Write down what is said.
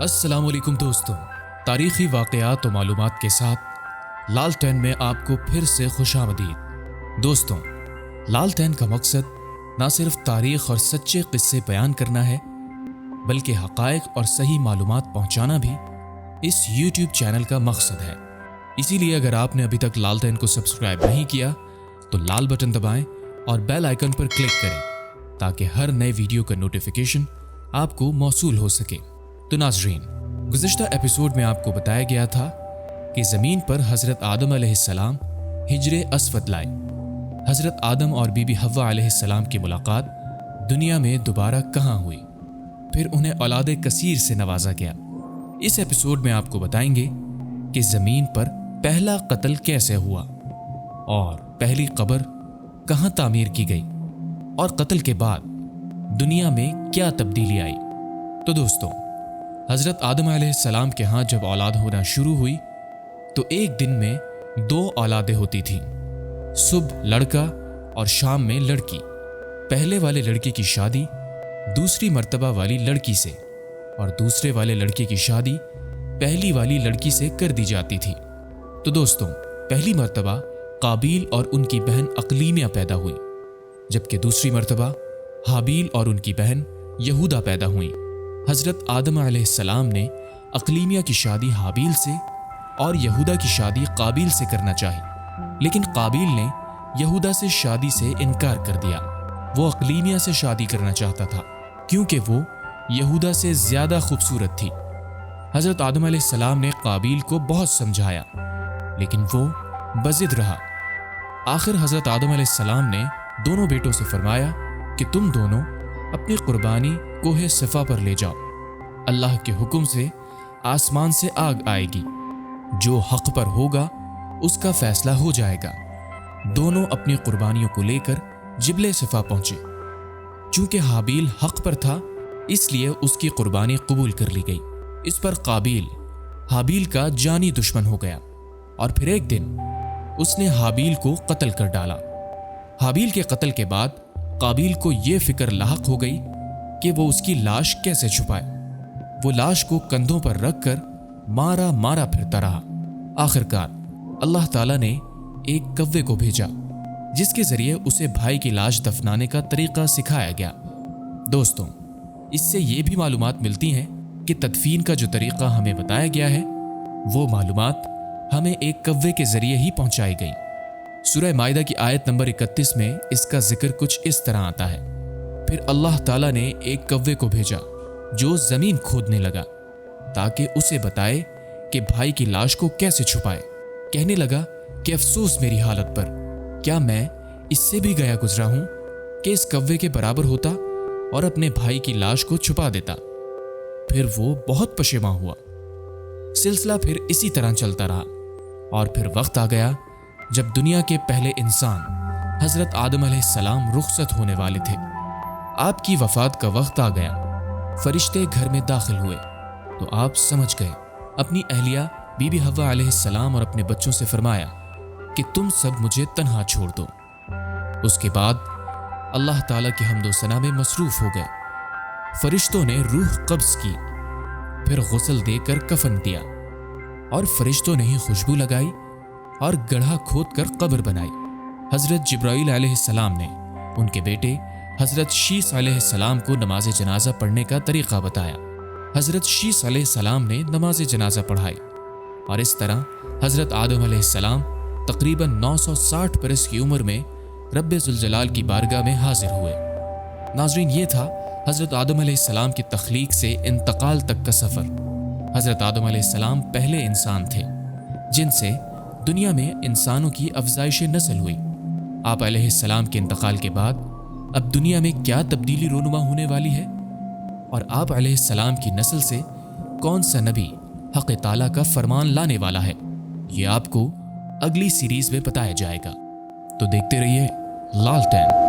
अस्सलाम वालेकुम दोस्तों, तारीखी वाक़यात और मालूमात के साथ लालटेन में आपको फिर से खुशामदीद। दोस्तों, लालटेन का मकसद ना सिर्फ तारीख और सच्चे किस्से बयान करना है, बल्कि हक़ाइक़ और सही मालूमात पहुँचाना भी इस यूट्यूब चैनल का मकसद है। इसीलिए अगर आपने अभी तक लालटेन को सब्सक्राइब नहीं किया तो लाल बटन दबाएं और बेल आइकन पर क्लिक करें ताकि हर नए वीडियो का नोटिफिकेशन आपको मौसूल हो सके। तो नाज़रीन, गुज़िश्ता एपिसोड में आपको बताया गया था कि ज़मीन पर हज़रत आदम अलैहिस्सलाम हिजरे अस्वद लाए। हज़रत आदम और बीबी हव्वा अलैहिस्सलाम की मुलाकात दुनिया में दोबारा कहाँ हुई, फिर उन्हें औलादे कसीर से नवाजा गया। इस एपिसोड में आपको बताएंगे कि ज़मीन पर पहला कत्ल कैसे हुआ और पहली कब्र कहाँ तामीर की गई और कत्ल के बाद दुनिया में क्या तब्दीली आई। तो दोस्तों, हज़रत आदम अलैहिस्सलाम के यहाँ जब औलाद होना शुरू हुई तो एक दिन में 2 औलादें होती थीं, सुबह लड़का और शाम में लड़की। पहले वाले लड़के की शादी दूसरी मर्तबा वाली लड़की से और दूसरे वाले लड़के की शादी पहली वाली लड़की से कर दी जाती थी। तो दोस्तों, पहली मर्तबा काबील और उनकी बहन अकलीमिया पैदा हुई, जबकि दूसरी मर्तबा हाबील और उनकी बहन यहूदा पैदा हुई। हज़रत आदम अलैहिस्सलाम ने अकलीमिया की शादी हाबील से और यहूदा की शादी काबील से करना चाही, लेकिन काबील ने यहूदा से शादी से इनकार कर दिया। वो अकलीमिया से शादी करना चाहता था क्योंकि वो यहूदा से ज़्यादा खूबसूरत थी। हज़रत आदम अलैहिस्सलाम ने काबील को बहुत समझाया, लेकिन वो बज़िद रहा। आखिर हज़रत आदम अलैहिस्सलाम ने दोनों बेटों से फरमाया कि तुम दोनों अपनी कुर्बानी कोहे सिफा पर ले जाओ। अल्लाह के हुक्म से आसमान से आग आएगी, जो हक पर होगा उसका फैसला हो जाएगा। दोनों अपनी कुर्बानियों को लेकर जिबले सिफा पहुंचे। चूंकि हाबील हक पर था, इसलिए उसकी कुर्बानी कबूल कर ली गई। इस पर काबील हाबील का जानी दुश्मन हो गया और फिर एक दिन उसने हाबील को कत्ल कर डाला। हाबील के कत्ल के बाद काबील को यह फिक्र लाहक हो गई कि वो उसकी लाश कैसे छुपाए। वो लाश को कंधों पर रखकर मारा मारा फिरता रहा। आखिरकार अल्लाह ताला ने एक कव्वे को भेजा, जिसके जरिए उसे भाई की लाश दफनाने का तरीका सिखाया गया। दोस्तों, इससे ये भी मालूमात मिलती हैं कि तदफीन का जो तरीका हमें बताया गया है, वो मालूमात हमें एक कव्वे के जरिए ही पहुंचाई गई। सूरह माइदा की आयत नंबर 31 में इसका जिक्र कुछ इस तरह आता है। फिर अल्लाह ताला ने एक कव्वे को भेजा जो जमीन खोदने लगा ताकि उसे बताए कि भाई की लाश को कैसे छुपाए। कहने लगा कि अफसोस मेरी हालत पर, क्या मैं इससे भी गया गुजरा हूं कि इस कव्वे के बराबर होता और अपने भाई की लाश को छुपा देता। फिर वो बहुत पशेमा हुआ। सिलसिला फिर इसी तरह चलता रहा और फिर वक्त आ गया जब दुनिया के पहले इंसान हज़रत आदम अलैहिस्सलाम रुखसत होने वाले थे। आपकी वफात का वक्त आ गया। फरिश्ते घर में दाखिल हुए तो आप समझ गए। अपनी अहलिया बीबी हव्वा अलैहिस्सलाम और अपने बच्चों से फरमाया कि तुम सब मुझे तन्हा छोड़ दो। उसके बाद अल्लाह ताला की हम्दो सना में मसरूफ हो गए। फरिश्तों ने रूह कब्ज़ की, फिर गुस्ल देकर कफन दिया और फरिश्तों ने ही खुशबू लगाई और गड्ढा खोद कर कब्र बनाई। हज़रत जिब्राईल अलैहिस्सलाम ने उनके बेटे हज़रत शीस अलैहिस्सलाम को नमाज जनाजा पढ़ने का तरीक़ा बताया। हज़रत शीस अलैहिस्सलाम ने नमाज जनाजा पढ़ाई और इस तरह हज़रत आदम अलैहिस्सलाम तकरीबन 960 बरस की उम्र में रब्बे ज़ुल जलाल की बारगाह में हाजिर हुए। नाज़रीन, ये था हज़रत आदम अलैहिस्सलाम की तख्लीक से इंतकाल तक का सफ़र। हज़रत आदम अलैहिस्सलाम पहले इंसान थे जिनसे दुनिया में इंसानों की अफजाइश नस्ल हुई। आप अलैहिस्सलाम के इंतकाल के बाद अब दुनिया में क्या तब्दीली रोनुमा होने वाली है और आप अलैहिस्सलाम की नस्ल से कौन सा नबी हक़ ताला का फरमान लाने वाला है, ये आपको अगली सीरीज में बताया जाएगा। तो देखते रहिए लालटेन।